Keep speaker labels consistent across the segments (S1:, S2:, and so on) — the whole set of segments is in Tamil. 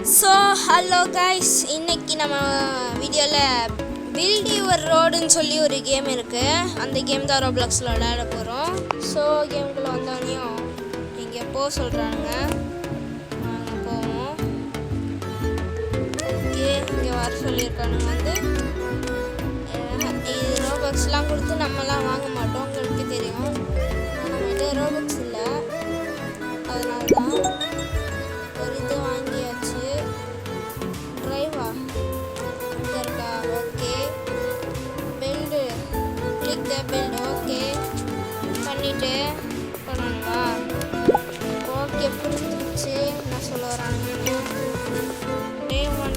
S1: ஸோ ஹலோ கைஸ், இன்னைக்கு நம்ம வீடியோவில் பில்ட் யுவர் ரோடுன்னு சொல்லி ஒரு கேம் இருக்குது. அந்த கேம் தான் ரோப்ளாக்ஸில் விளையாட போகிறோம். ஸோ கேமுக்குள்ளே வந்தோடனையும் இங்கே போக சொல்கிறாங்க. நாங்கள் போவோம். ஓகே, இங்கே வர சொல்லியிருக்கானுங்க. வந்து இது ரோபாக்ஸ்லாம் கொடுத்து நம்மலாம் வாங்க மாட்டோம், உங்களுக்கு தெரியும். நம்மகிட்ட ரோபாக்ஸ் இல்லை, அதனால தான் ஒரு இது வாங்கியாச்சு. ட்ரைவா இங்கே இருக்கா? Okay, build click the build. Okay பண்ணிவிட்டு பண்ணணுங்களா? ஓகே, புரிஞ்சிருச்சு என்ன சொல்ல வராங்கன்னு. டே 1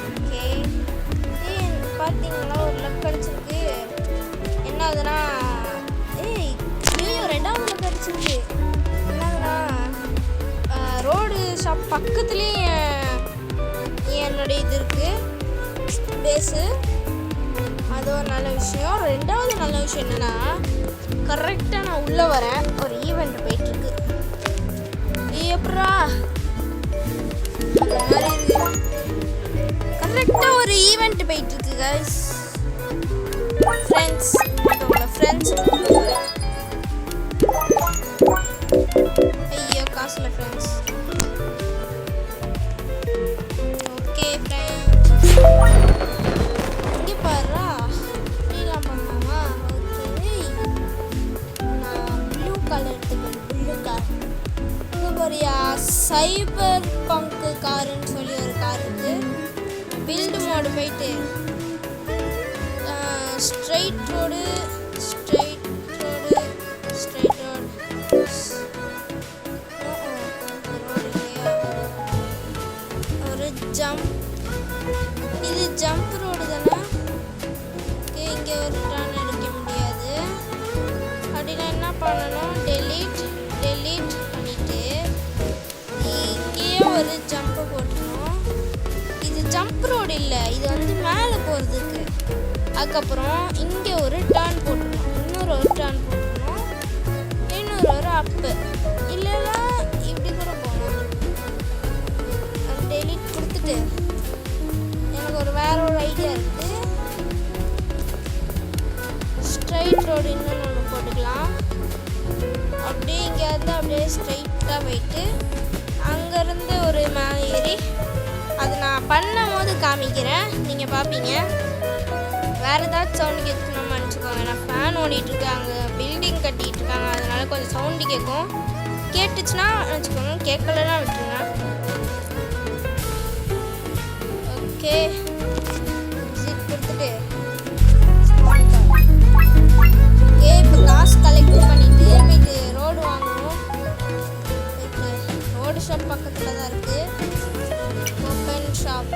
S1: ஓகே, பார்த்தீங்களா ஒரு லக் கிடச்சிருக்கு. என்ன ஆகுதுன்னா, ரெண்டாவது லக் கிடச்சிருக்கு. என்னதுன்னா, ரோடு ஷாப் பக்கத்துலேயே என்னுடைய இது இருக்குது, பேஸு. அது ஒரு நல்ல விஷயம். ரெண்டாவது நல்ல விஷயம் என்னென்னா, கரெக்டாக நான் உள்ளே வரேன், ஒரு ஈவெண்ட் போயிட்டுருக்கு. எப்படா அந்த மாதிரி இருக்கு, கரெக்டாக ஒரு ஈவெண்ட் போயிட்டுருக்கு கைஸ். ஃப்ரெண்ட்ஸ் உங்களை ஃப்ரெண்ட்ஸ் ஐயோ காசுல ஃப்ரெண்ட்ஸ். ஓகே ஃப்ரெண்ட்ஸ், இங்கே பாருடா, இப்படிலாம் பண்ணலாமா? ஓகே, நான் ப்ளூ கலர் எடுத்துக்கணும். ப்ளூ கார் இது மாதிரியா? சைபர் பங்கு காருன்னு சொல்லி ஒரு கார் இருக்குது. பில்டு மோடு போயிட்டு ஸ்ட்ரைட் ரோடு ஒரு ஜம்ப். இது ஜம்ப் ரோடு தானே? இங்கே ஒரு டர்ன் எடுக்க முடியாது. அப்படின்னா என்ன பண்ணணும்? டெலீட் பண்ணிட்டு இங்கேயே ஒரு ஜம்ப் போட்டுக்கணும். இது ஜம்ப் ரோடு இல்லை, இது வந்து மேலே போகிறதுக்கு. அதுக்கப்புறம் இங்கே ஒரு டர்ன் போட்டுக்கணும், இன்னொரு ஒரு டர்ன் போட்டுக்கணும், இன்னொரு ஒரு அப்பு. இல்லைன்னா இப்படி கூட போகணும். டெலீட் கொடுத்துட்டு எனக்கு ஒரு வேற ஒரு ஐடியா இருக்குது. ஸ்ட்ரைட் ரோடு இன்னொன்று ஒன்று போட்டுக்கலாம். அப்படியே இங்கே இருந்து அப்படியே ஸ்ட்ரைட்டாக போயிட்டு அங்கேருந்து ஒரு மேலே ஏறி, அது நான் பண்ணும் போது காமிக்கிறேன், நீங்கள் பார்ப்பீங்க. வேறு ஏதாச்சும் சவுண்டு கேட்கணும்னு நினச்சிக்கோங்க. நான் ஃபேன் ஓடிட்டுருக்கேன், அங்கே பில்டிங் கட்டிகிட்டு இருக்காங்க, அதனால கொஞ்சம் சவுண்டு கேட்கும். கேட்டுச்சுன்னா நினச்சிக்கோங்க, கேட்கலன்னா விட்டுருங்க. ஓகே, ஜிப் கொடுத்துட்டு இப்போ காசு கலெக்ட் பண்ணிவிட்டு போயிட்டு ரோடு வாங்கணும். ரோடு ஷாப் பக்கத்தில் தான் இருக்குது. Open shop.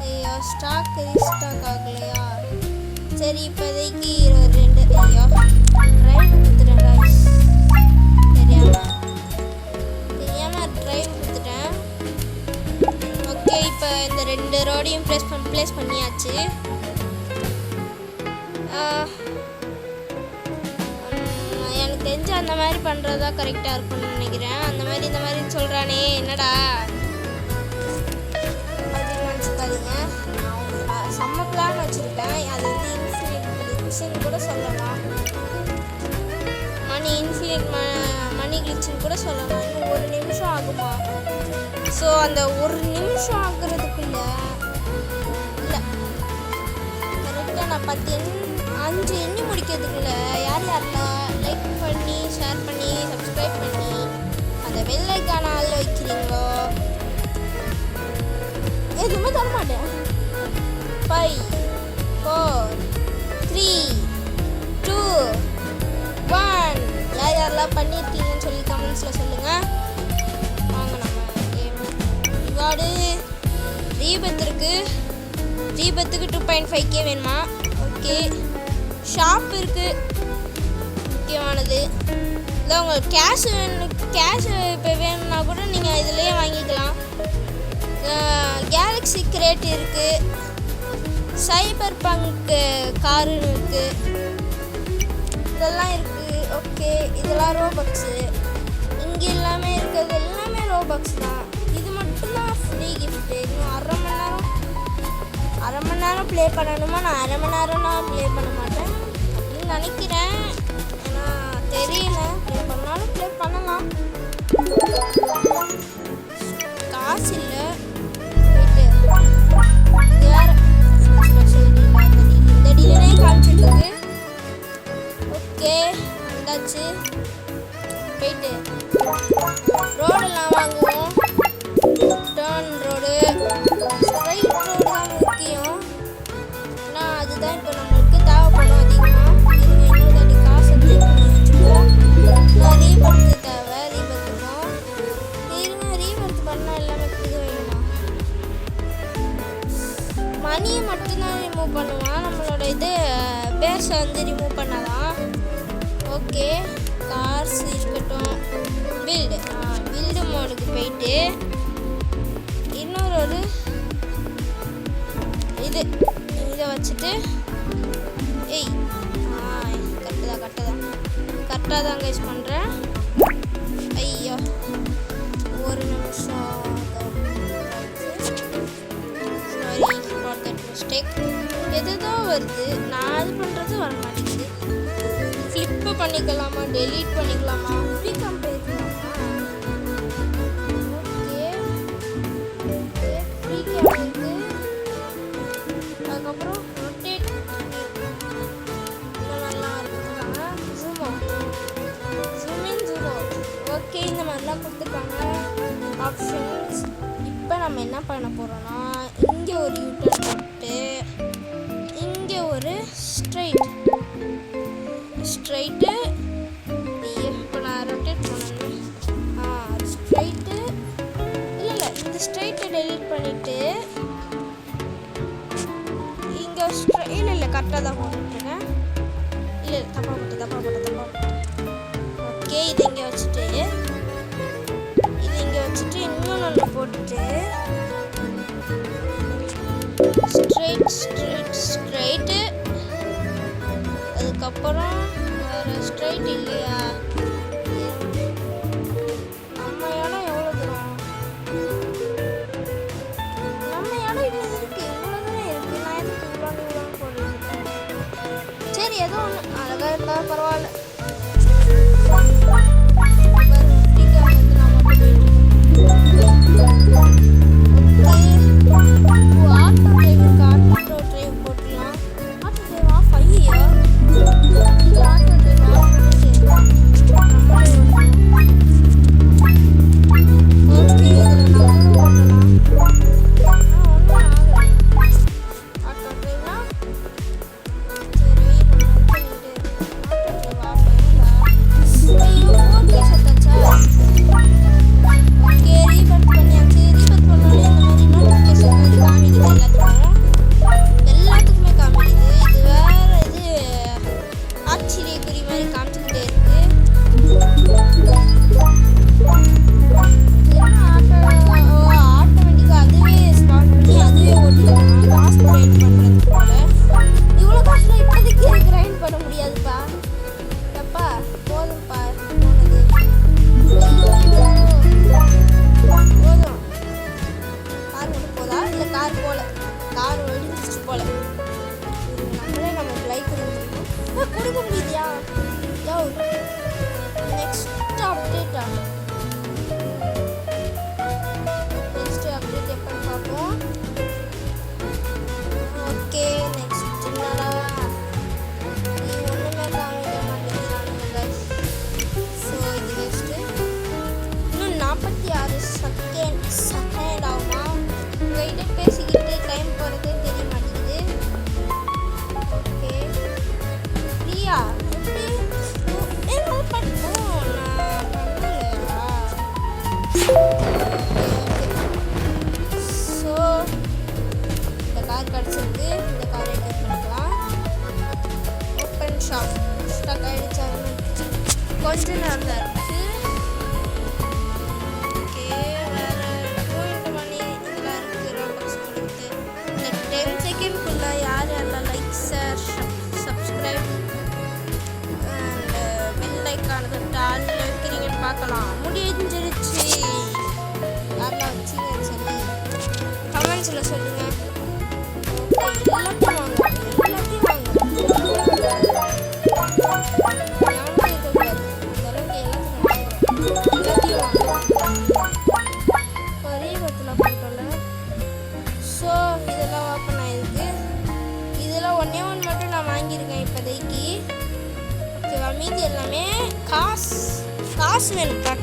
S1: ஐயோ, ஸ்டாக் ரீஸ்டாக் ஆகலையா? சரி, இப்போதைக்கு 22. ஐயோ, ட்ரைவ் கொடுத்துட்டேன் கைஸ், தெரியாமல் ட்ரைவ் கொடுத்துட்டேன். ஓகே, இப்போ இந்த 2 ரோடையும் ப்ளேஸ் பண்ணியாச்சு. எனக்கு தெரிஞ்சு அந்த மாதிரி பண்ணுறது தான் கரெக்டாக இருக்கும்னு நினைக்கிறேன். அந்த மாதிரி இந்த மாதிரி சொல்கிறானே, என்னடா அப்படின்னு நினச்சிக்காதீங்க. நான் செம்ம பிளான் வச்சுருக்கேன். அது வந்து இன்ஃபினிட் கிளிச்சின்னு கூட சொல்லலாம், மணி கிளிச்சின்னு கூட சொல்லலாம். இன்னும் 1 நிமிஷம் ஆகுமா? ஸோ அந்த 1 நிமிஷம் ஆகுறதுக்குள்ள இல்லை, கரெக்டாக நான் 5 எண்ணி முடிக்கிறதுக்குள்ள யார் யாரெல்லாம் லைக் பண்ணி, ஷேர் பண்ணி, சப்ஸ்கிரைப் பண்ணி அந்த பெல் ஐக்கான ஆள் வைக்கிறீங்களோ, எதுவுமே தரமாட்டேன். 5 4 3 2 1 யார் யாரெல்லாம் பண்ணியிருக்கீங்கன்னு சொல்லி கமெண்ட்ஸில் சொல்லுங்கள். வாங்க நம்ம கேம் ரிவார்டு. ரீபத்துக்கு 2.5K வேணுமா? ஓகே, ஷாப் இருக்குது, முக்கியமானது. இல்லை உங்களுக்கு கேஷ் இப்போ வேணும்னா கூட நீங்கள் இதிலேயே வாங்கிக்கலாம். கேலக்ஸி கிரேட் இருக்குது, சைபர் பங்க் காருன்னு இருக்குது, இதெல்லாம் இருக்குது. ஓகே, இதெல்லாம் ரோபக்ஸு. இங்கே எல்லாமே இருக்கிறது ப்ளே பண்ணணுமா? நான் அரை மணி நேரம்லாம் ப்ளே பண்ண மாட்டேன் அப்படின்னு நினைக்கிறேன். ஏன்னா தெரியல, ப்ளே பண்ணாலும் ப்ளே பண்ணலாம். காசு இல்லை போயிட்டு இது வேறு ஸ்பெஷல் இந்த டீலே காமிச்சிட்டு. ஓகே வந்தாச்சு. போயிட்டு ரோடெல்லாம் வாங்குவோம். டர்ன் ரோடு, ஸ்ட்ரைட் ரோடு தான் முக்கியம். ஏன்னா அதுதான் இப்போ நம்மளுக்கு தேவைப்படும் அதிகமாக. இது என்னோட காசை க்ளீன் பண்ணி வச்சுப்போம். நான் ரீபர்த்து தேவை, ரீபர்த்துக்கும் இருங்க. ரீபர்த் பண்ணால் எல்லாமே புது வேணுமா? மணியை மட்டும்தான் ரிமூவ் பண்ணுவான். நம்மளோட இது பேர்ஸை வந்து ரிமூவ் பண்ணலாம். ஓகே கார்ஸ் இருக்கட்டும். பில்டு மோடுக்கு போயிட்டு இன்னொரு இதை வச்சுட்டு கரெக்டாக தான் கைஸ் பண்ணுறேன். ஐயோ ஒரு நிமிஷம், சாரி ஃபார் தட் மிஸ்டேக். எதுதான் வருது, நான் அது பண்ணுறது வர மாட்டேங்குது. ஃப்ளிப்பு பண்ணிக்கலாமா, டெலீட் பண்ணிக்கலாமா, ஃப்ரீ கம்பேர் அதுக்கப்புறம் ரொட்டேட் இந்த மாதிரிலாம் கொடுத்துருக்காங்க. Zoom in zoom out. Okay இந்த மாதிரிலாம் கொடுத்துருக்காங்க ஆப்ஷன்ஸ். இப்போ நம்ம என்ன பண்ண போகிறோம்னா இங்கே ஒரு யூட்டர்ன் போட்டு இங்கே ஒரு ஸ்ட்ரைட்டு இப்போ நான் ரொட்டேட் பண்ணணும். ஸ்ட்ரைட்டு இல்லை இந்த ஸ்ட்ரைட்டை டெலீட் பண்ணிவிட்டு இல்லை கரெக்டாக தான் போட்டுருக்கேன். இல்லை தப்பா போட்டு. ஓகே இது இங்கே வச்சுட்டு இன்னொன்று போட்டுட்டு ஸ்ட்ரைட்டு அதுக்கப்புறம் வேறு ஸ்ட்ரைட் இல்லையா? நம்ம இடம் எவ்வளோ தூரம்? நம்ம இடம் இவ்வளோ இருக்குது, இவ்வளோ தூரம் இருக்குது. நான் எதுக்கு இவ்வளோ போட்டுருக்கேன்? சரி ஏதோ ஒன்று அழகாக இருந்தால் பரவாயில்ல. கொஞ்ச நேரம் தான் இருக்கு. ஓகே வேறு போயிட்டு மணி இதெல்லாம் இருக்குது. ராபாக்ஸ் கொடுத்து இந்த 10 செகண்ட்குள்ளே யார் யாரெல்லாம் like share subscribe and bell ஐக்கானது டால் வைக்கிறீங்கன்னு பார்க்கலாம். முடிஞ்சிருச்சு. யாரெல்லாம் வச்சிங்கன்னு சொல்லி கமெண்ட்ஸில் சொல்லுங்கள். ஓகே எல்லாம்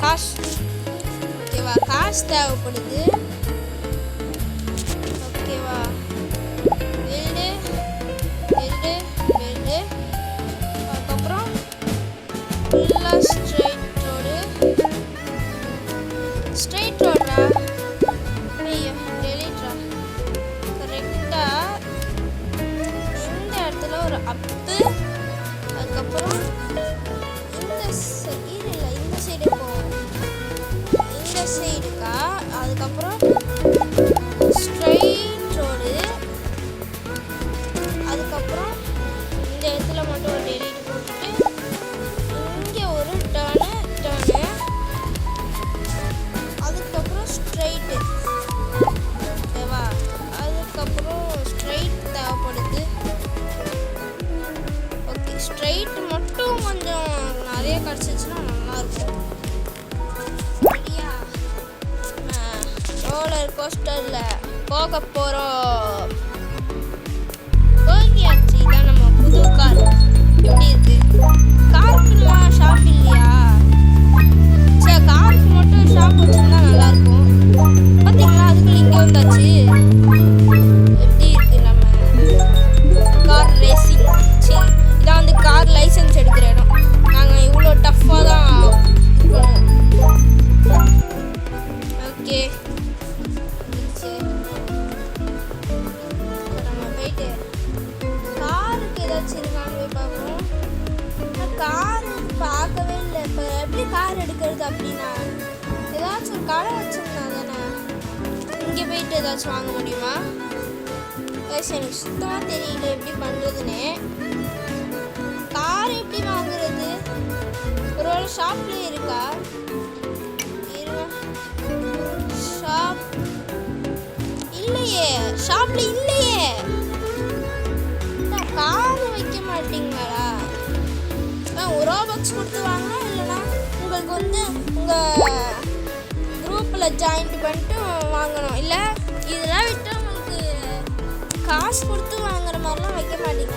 S1: காசு. ஓகேவா, காசு தேவைப்படுது. ஓகேவா, வெல்டு வெல்டு வெல்டு. அதுக்கப்புறம் ஃபுல்லாக ஸ்ட்ரைட் ரோடா. ஐயோ டெலிட்ரா. கரெக்டாக இந்த இடத்துல ஒரு அப்பு. அதுக்கப்புறம் இந்த சைடு இல்லை, இந்த சைடு போகும். இந்த சைடுக்கா. அதுக்கப்புறம் ஸ்ட்ரைட் ரோடு. அதுக்கப்புறம் இந்த இடத்துல மட்டும் ஒரு டெலிட் போட்டுட்டு இங்கே ஒரு டர்னு. அதுக்கப்புறம் ஸ்ட்ரைட்டு. ஓகேவா, அதுக்கப்புறம் ஸ்ட்ரைட் தேவைப்படுது. ஓகே, ஸ்ட்ரைட் மட்டும் கொஞ்சம் நிறைய கிடச்சிச்சுன்னா நல்லாயிருக்கும். சரியா, ரோலர் கோஸ்டரில் போக போகிறோம். போகியாச்சு. இதான் நம்ம புது கார். எப்படி இருக்கு? காருக்குலாம் ஷாப் இல்லையா? சரி, காருக்கு மட்டும் ஷாப் வச்சுருந்தா நல்லாயிருக்கும். பார்த்தீங்களா, அதுக்குள்ள இங்கே வந்தாச்சு. எப்படி இருக்கு நம்ம கார் ரேசிங்? சரி, இதான் வந்து கார் லைசன்ஸ் எடுக்கிற இடம். நாங்கள் இவ்வளோ டஃப்பாக தான் பண்ணுவோம். ஓகே, நம்ம போயிட்டு காருக்கு ஏதாச்சும் இருக்கான்னு போய் பார்ப்போம். கார் பார்க்கவே இல்லை. இப்போ எப்படி கார் எடுக்கிறது அப்படின்னா ஏதாச்சும் ஒரு கடை வச்சுருந்தா தானே இங்கே போயிட்டு ஏதாச்சும் வாங்க முடியுமா? எனக்கு சுத்தமாக தெரியல எப்படி பண்ணுறதுன்னு. கார் எப்படி வாங்குறது? ஒரு வேளை ஷாப்லேயே இருக்கா? ஷாப் இல்லையே, ஷாப்ல இல்லையே. கார் வைக்க மாட்டீங்களா? ஒரு ரோபாக்ஸ் கொடுத்து வாங்கினா, இல்லைனா உங்களுக்கு வந்து உங்கள் குரூப்பில் ஜாயின் பண்ணிட்டு வாங்கணும். இல்லை இதெல்லாம் விட்டு உங்களுக்கு காசு கொடுத்து வாங்குற மாதிரிலாம் வைக்க மாட்டீங்க.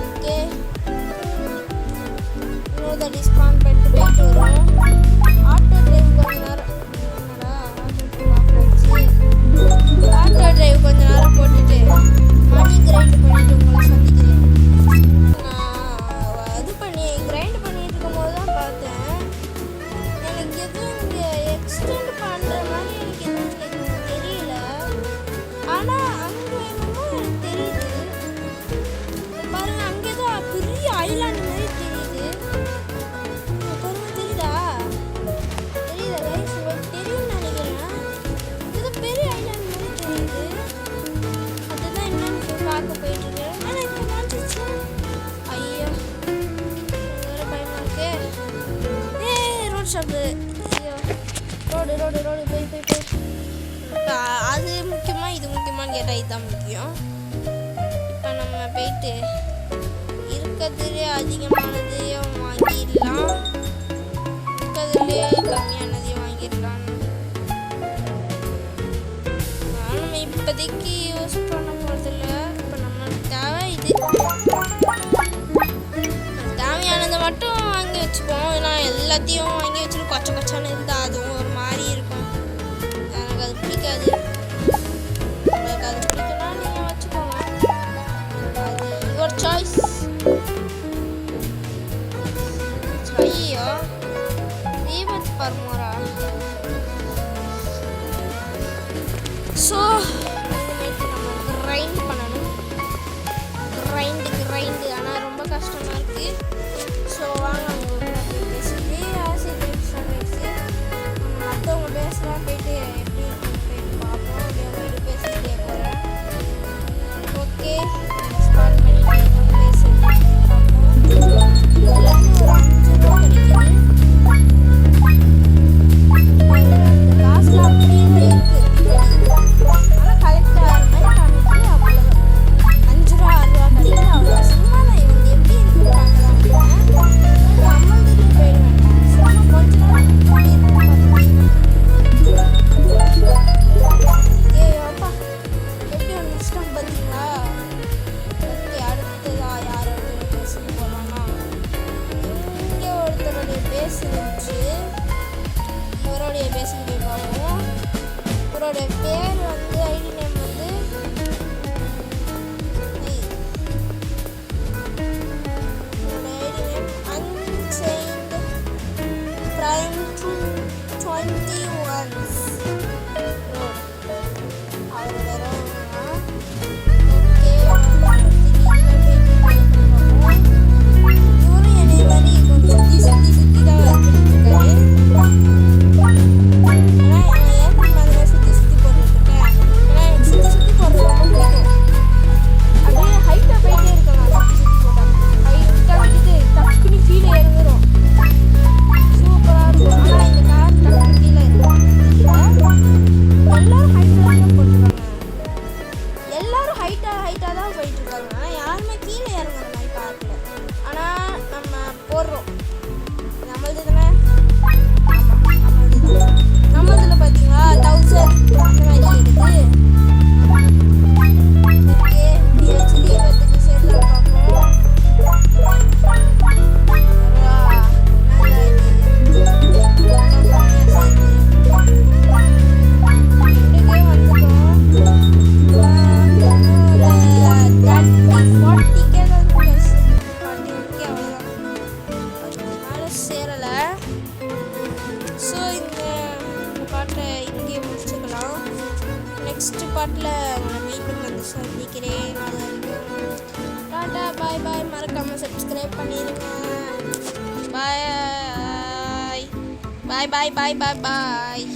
S1: ஓகே, இன்னொரு டிஸ்கவுண்ட் பண்ணிட்டு போயிட்டு வரும். ஆட்டோ டிரைவ் கொஞ்ச நேரம். ஆட்டோ டிரைவ் கொஞ்ச நேரம் போட்டுட்டு மணி கிரைண்ட் பண்ணிட்டு உங்களை சந்திக்கிறேன். நான் இது பண்ணி கிரைண்ட் பண்ணிட்டு இருக்கும் போது தான் பார்த்தேன். எனக்கு எதுவும் இங்கே எக்ஸ்டெண்ட் பண்ணுற மாதிரி எனக்கு எதுவும் தெரியல. ஆனால் அங்கே என்னமோ எனக்கு தெரியுது. பாருங்க, அங்கே தான் பெரிய ஐலாண்ட் மாதிரி தெரியுது. பாருங்க, தெரியுதா? தெரியுதா கைஸ்? உங்களுக்கு தெரியும்னு நினைக்கிறேன். இது பெரிய ஐலாண்ட் மாதிரி தெரியுது. அதுதான் என்னன்னு பார்க்க போயிட்டு இருக்கேன். ஆனால் இங்கே மாட்டிச்சு. ஐயோ, வேறு பயமா இருக்கு. Road shop. ஐயோ, ரோடு ரோடு ரோடு போய் போய் போய். அது முக்கியமா இது முக்கியமானு கேட்டால் இதுதான் முக்கியம். இப்போ நம்ம போயிட்டு இருக்கிறதுலே அதிகமானதையும் வாங்கிடலாம், இருக்கிறதுலே கம்மியானதையும் வாங்கிடலாம். நம்ம இப்போதைக்கு யூஸ் பண்ண போகிறதில்ல. இப்போ நம்மளுக்கு தேவை இது. தேவையானதை மட்டும் வாங்கி வச்சுப்போம். ஏன்னா எல்லாத்தையும் வாங்கி வச்சுட்டு கொச்ச கொச்சான்னு இருந்தால் அதுவும் ஒரு மாதிரி இருக்கும். எனக்கு அது பிடிக்காது. உங்களுக்கு அது பிடிக்குன்னா நீங்கள் வச்சுக்கோங்க. அது யுவர் சாய்ஸ். ஐயோ, தீபத் பர்மோரா. ஸோ இனிமேட்டு நம்ம கிரைண்ட் பண்ணணும். கிரைண்டு ஆனால் ரொம்ப கஷ்டமாக இருக்குது. ஸோ வாங்க அவங்க பேசிட்டு ஆசிட் பேசி மற்றவங்க பேசலாம். போயிட்டு எப்படி போயிட்டு பார்ப்போம். அப்படியே அவங்கள்ட்ட பேசிக்கிட்டே போகிறேன். ஓகே, ஸ்டார்ட் பண்ணிட்டு நம்ம பேசி பார்ப்போம். இதுலேருந்து ஒரு 5 ரூபா கிடைக்குது. அந்த காசுலாம் அப்படியே இருக்குது. ஆனால் என்னோட பேர் வந்து ஐடி நேம் வந்து என்னோட ஐடி நேம் அன்செயின்ட் பிரைம் 21 அவ்வளோ இவரும் என்னை மாதிரி கொஞ்சம் சுற்றி சுற்றி தான் வந்துட்டு இருக்காரு. நெக்ஸ்ட் பார்ட்டில் உங்களை மீண்டும் வந்து சந்திக்கிறேன். டாடா பாய் பாய். மறக்காமல் சப்ஸ்கிரைப் பண்ணிடுங்க. பாய் பாய் பாய் பாய் பாய் பாய்.